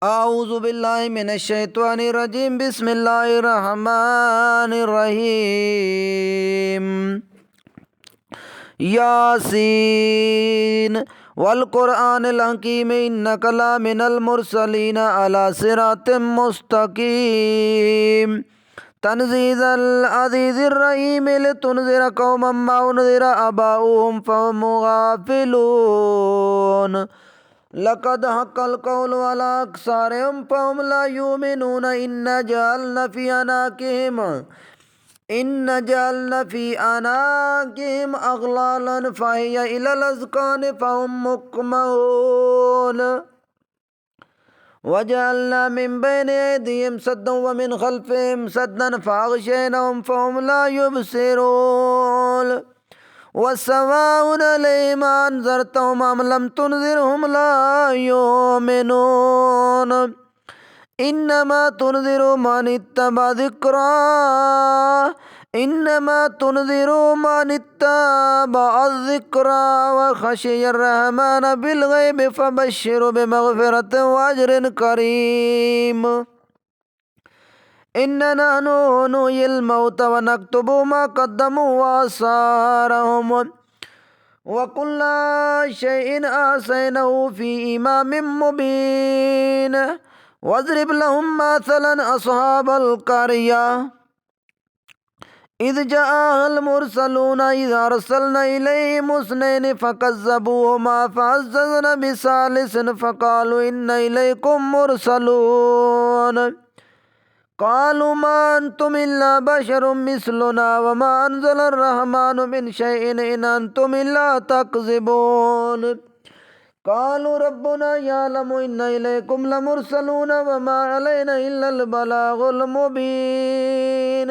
आऊज़ु बिल्लाहि मिनश्शैतानिर्रजीम बिस्मिल्लाहिर्रहमानिर्रहीम। यासीन वल क़ुरआनिल हकीम इन्नका लमिनल मुरसलीन अला सिरातिम मुस्तकीम। तन्ज़ीलल अज़ीज़िर रहीम लितुनज़िरा क़ौमम मा उनज़िरा आबाउहुम फ़हुम गाफ़िलून। लक़द हक़्क़ल क़ौलु अला अक्सरिहिम फ़हुम ला युमिनून। इन्ना जअलना फ़ी अनाक़िहिम अग़लालन फ़हिय इलल अज़क़ानि फ़हुम मुक़महून। वजअलना मिन बैनि अयदीहिम सद्दन व मिन ख़ल्फ़िहिम सद्दन फ़अग़शयनाहुम फ़हुम ला युबसिरून। वस्सवाउन अलैहिम अअन्ज़रतहुम अम लम तुनज़िरहुम ला युमिनून। इन्नमा तुनज़िरु मन इत्तबअ ज़िक्रा व ख़शियर रहमान बिल ग़ैब फ़बश्शिरहु बिमग़फ़िरतिन व अज्रिन करीम। इन्ना नहनु नुह्यिल मौता व नक्तुबु मा क़द्दमू व आसारहुम व कुल्ला शैइन अहसैनाहु फ़ी इमामिम मुबीन। वज़रिब लहुम मसलन अस्हाबल क़रया इज़ जाअहल मुरसलून इज़ अरसलना इलैहिम इस्नैनि फ़कज़्ज़बूहुमा फ़अज़्ज़ज़ना बिसालिसिन फ़क़ालू इन्ना इलैकुम मुरसलून। क़ालू मा अंतुम इल्ला बशरुम मिस्लुना व मा अनज़लर रहमानु मिन शैइन इन अंतुम इल्ला तकज़िबून। क़ालू रब्बुना यअलमु इन्ना इलैकुम लमुरसलून व मा अलैना इल्लल बलागुल मुबीन।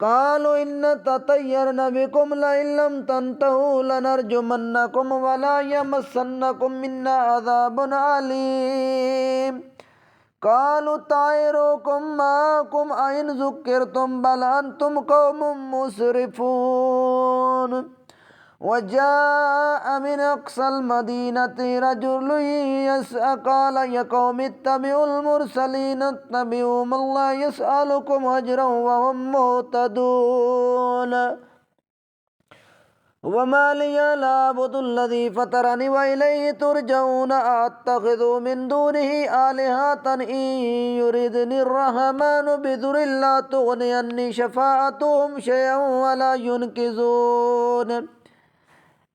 क़ालू इन्ना ततय्यरना बिकुम लइन लम तंतहू लनरजुमन्नकुम व ला यमस्सन्नकुम मिन्ना अज़ाबुन अलीम। क़ालू ताइरुकुम माकुम अइन ज़ुक्किरतुम बल अंतुम क़ौमुम मुसरिफ़ून। वजाअ मिन अक़सल मदीनति रजुलुन यसअ क़ाल या क़ौमि इत्तबिउल मुरसलीन इत्तबिउ मन ला यसअलुकुम अजरन व हुम मुहतदून। वमा लिया ला अअबुदुल्लज़ी फ़तरनी व इलैहि तुरजऊन। अअत्तख़िज़ु मिन दूनिहि आलिहतन इन युरिदनिर रहमानु बिदुर्रिन ला तुग़नि अन्नी शफ़ाअतुहुम शयअन व ला युनक़िज़ून।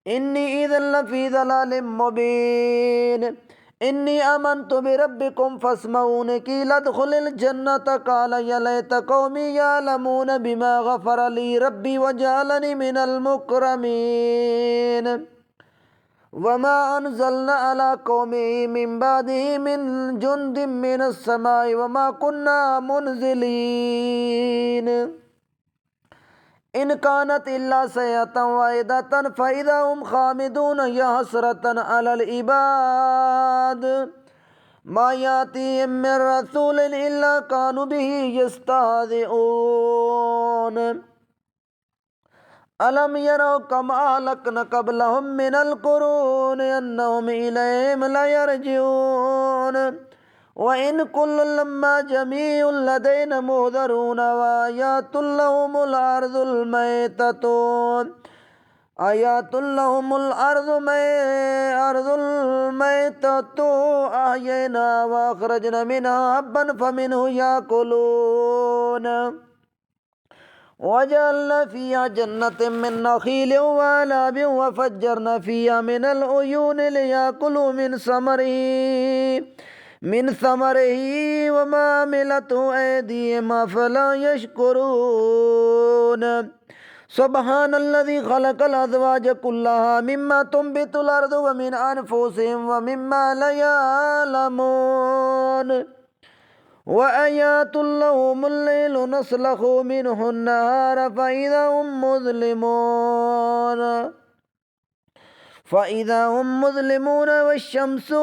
इन्नी इज़न लफ़ी ज़लालिम मुबीन। इन्नी आमनतु बिरब्बिकुम फ़स्मऊन। क़ील उद्ख़ुलिल जन्नत क़ाल या लैत क़ौमी यअलमून बिमा ग़फ़र ली रब्बी व जअलनी मिनल मुकरमीन। वमा अनज़लना अला क़ौमिही मिन बअदिही मिन जुन्दिन मिनस समाई वमा कुन्ना मुनज़िलीन। इन कानत इल्ला सयहतन वाहिदतन फ़इज़ा हुम ख़ामिदून या हसरतन अलल इबाद मा यातीहिम मिन रसूलिन इल्ला कानू बिही यस्तहज़िऊन। अलम यरौ कम अहलकना क़ब्लहुम मिनल क़ुरून अन्नहुम इलैहिम ला यरजिऊन। व इन कुल्लुन लम्मा जमीउन लदैना मुहज़रून व आयातुल लहुमुल अर्ज़ुल मैततु अहयैना व अख़रजना मिन्हा हब्बन फ़मिन्हु याकुलून। वजअलना फ़ीहा जन्नतिन मिन नख़ीलिन व अनाबिन व फ़ज्जरना फ़ीहा मिनल उयून लियाकुलू मिन समरिही व मा अमिलतहु अयदीहिम अफ़ला यशकुरून। सुब्हानल्लज़ी ख़लक़ल अज़वाज कुल्लहा मिम्मा तुंबितुल अर्ज़ु व मिन अनफुसिहिम व मिम्मा ला यअलमून। व आयातुल लहुमुल लैलु नस्लख़ु मिन्हु अन्नहार फ़इज़ा हुम मुज़लिमून वश्शम्सु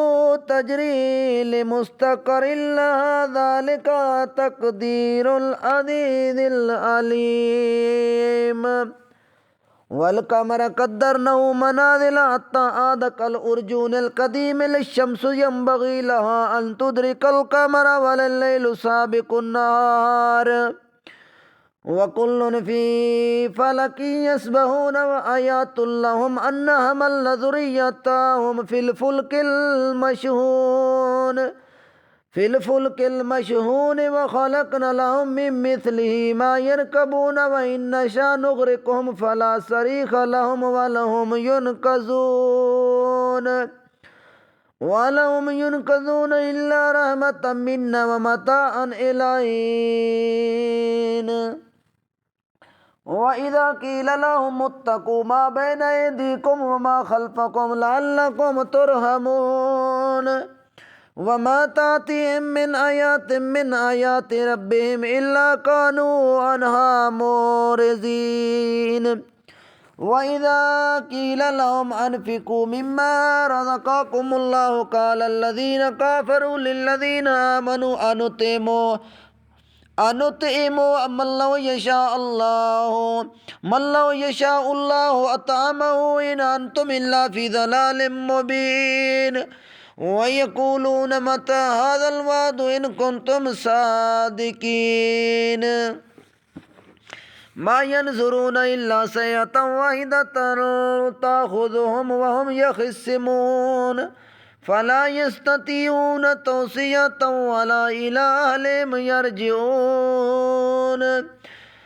तजरी लिमुस्तक़र्रिन लहा ज़ालिका तक़दीरुल अज़ीज़िल अलीम। वल्कमर कद्दरनहु मनाज़िल हत्ता आद कल उर्जूनिल कदीम लिश्शम्सु यंबगी लहा अन तुदरिकल कमर वल्लैलु साबिकुन नहार वकुल्लुन फी फलकिन यस्बहून व आयातुल लहुम अन्ना हमलना ज़ुर्रियतहुम फिल फुल्किल मशहून व खलकना लहुम मिन मिस्लिही मा यरकबून व इन नशा नुग़रिक़हुम फला सरीख़ लहुम व लहुम युनक़ज़ून इल्ला रहमतम मिन्ना व मताअन इलहीन वइज़ा क़ील लहुम इत्तक़ू मा बैन अयदीकुम व मा ख़ल्फ़कुम लअल्लकुम तुरहमून वमा तातिहिम मिन आयातिन मिन आयाति रब्बिहिम इल्ला कानू अन्हा मुरिज़ीन वइज़ा क़ील लहुम अनफ़िक़ू मिम्मा रज़क़कुमुल्लाहु क़ालल्लज़ीन कफ़रू लिल्लज़ीना आमनू अनुतिमु मल्लौ यशाअल्लाहु अतअमहु इन अंतुम इल्ला फ़ी ज़लालिम मुबीन वयक़ूलून मता हाज़ल वअदु इन कुन्तुम सादिक़ीन मा यंज़ुरून इल्ला सयअतन वाहिदतन ताख़ुज़ुहुम वहुम यख़िस्सिमून फला यस्ततीऊन तौसियतन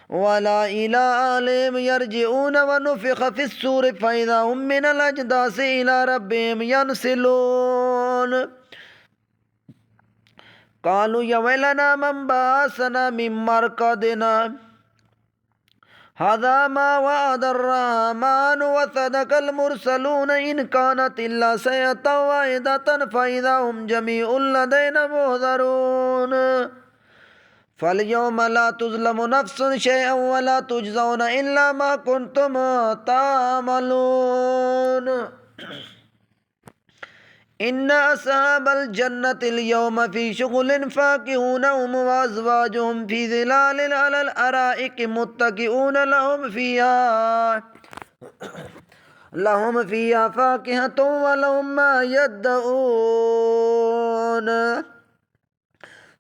वला इला अहलिहिम यरजिऊन वनुफ़िख़ फ़िस्सूर फ़इज़ा हुम मिनल अजदासि इला रब्बिहिम यनसिलून क़ालू या वैलना मन बअसना मिन मरक़दिना हाज़ा मा वअदर रहमानु व सदक़ल मुरसलून इन कानत इल्ला सयअतन वाहिदतन फ़इज़ा हुम जमीउन लदैना मुहज़रून फ़ल्यौम ला तुज़लमु नफ़्सुन शैअन व ला तुजज़ौन इल्ला मा कुन्तुम तामलून इन्ना अस्हाबल जन्नतिल यौम फ़ी शुग़ुलिन फ़ाकिहून हुम व अज़वाजुहुम फ़ी ज़िलालिन अलल अराइकि मुत्तकिऊन लहुम फ़ीहा फ़ाकिहतुन व लहुम मा यद्दऊन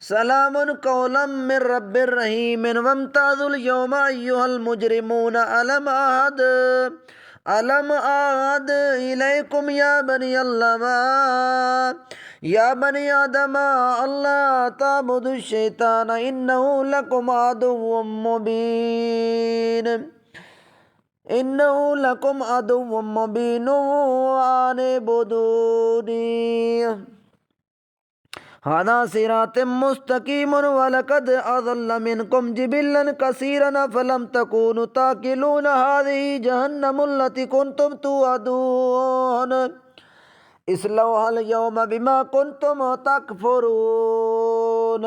सलामुन कौलन मिन रब्बिर रहीमिन वम्ताज़ुल यौमा अय्युहल मुजरिमून अलम अहद इलैकुम या बनी आदम अल्ला ताबुदुश शैतान इन्नहु लकुम अदुव्वुम मुबीन अनि'बुदूनी हाज़ा सिरातुम मुस्तक़ीमुन वलक़द अज़ल्ल मिनकुम जिबिल्लन कसीरन फ़लम तकूनु ताक़िलून हाज़िही जहन्नमुल्लती कुन्तुम तुअदून इस्लौहल यौम बिमा कुन्तुम तकफ़ुरून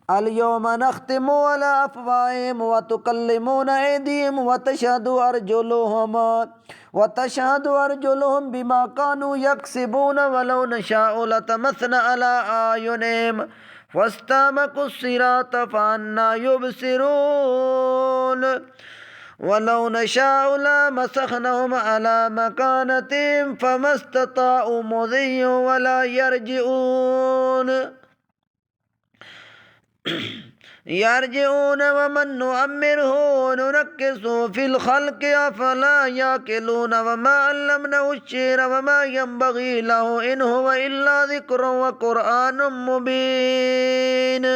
अल यौम नख़्तिमु अला अफ़वाहिहिम व तुकल्लिमुना अयदीहिम व तशहदु अर्जुलुहुम बिमा कानू यक्सिबून वलौ नशाअु लतमस्ना अला आयुनिहिम फ़स्तबक़ुस सिरात फ़अन्ना युबसिरून वलौ नशाअु लमसख़नहुम अला मकानतिहिम फ़मस्तताअू मुज़िय्यन वला यरजिऊन वमन नुअम्मिरहु नुनक्किसहु फ़िल ख़ल्क़ि अफ़ला याक़िलून वमा अल्लमनाहु अश्शिअर वमा यंबग़ी लहु इन हुव इल्ला ज़िक्रुन व क़ुरआनुम मुबीन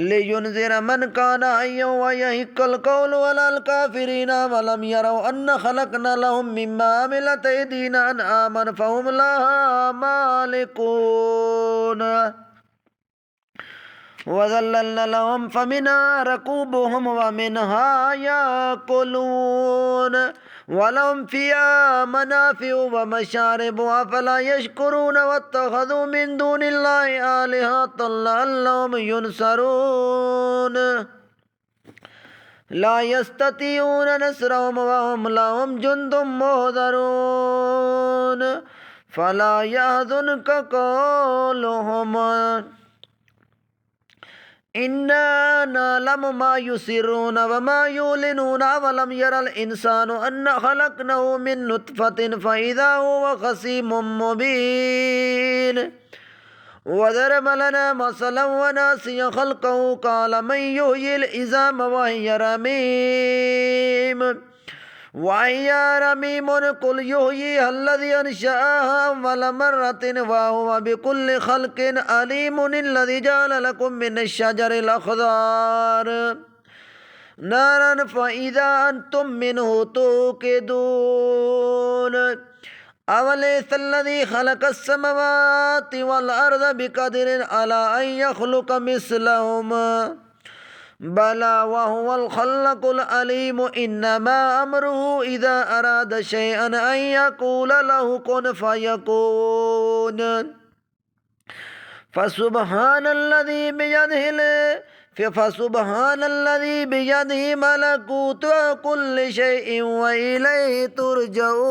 लियुनज़िर मन कान हय्यन व यहिक़्क़ल क़ौलु अलल काफ़िरीन वलम यरौ अन्ना ख़लक़ना लहुम मिम्मा अमिलत अयदीना अनआमन फ़हुम लहा मालिकून वज़ल्ललना लहुम फ़मिनहा रकूबुहुम व मिनहा याकुलून वलहुम फ़ीहा मनाफ़िअ व मशारिबु अफ़ला यशकुरून वत्तख़ज़ू मिन दूनिल्लाहि आलिहतन लअल्लहुम युनसरून ला यस्ततीऊन नस्रहुम व हुम लहुम जुन्दुम मुहज़रून फ़ला यहज़ुनक क़ौलुहुम إنا نعلم ما يسرون وما يعلنون ولم ير الإنسان أن خلقناه من نطفة فإذا هو خصيم مبين وضرب لنا مثلا وناسي خلقه قال من يحيي العظام وهي رميم وهي رميم قل يحييها الذي أنشأها أول مرة وهو بكل خلق عليم الذي جعل لكم من الشجر الأخضر نارا فإذا أنتم منه توقدون أوليس الذي خلق السماوات والأرض بقدر على أن يخلق مثلهم بلى وهو الخلاق العليم إنما أمره إذا أراد شيئا أن يقول له كن فيكون فسبحان الذي بيده ملكوت كل شيء وإليه ترجعون.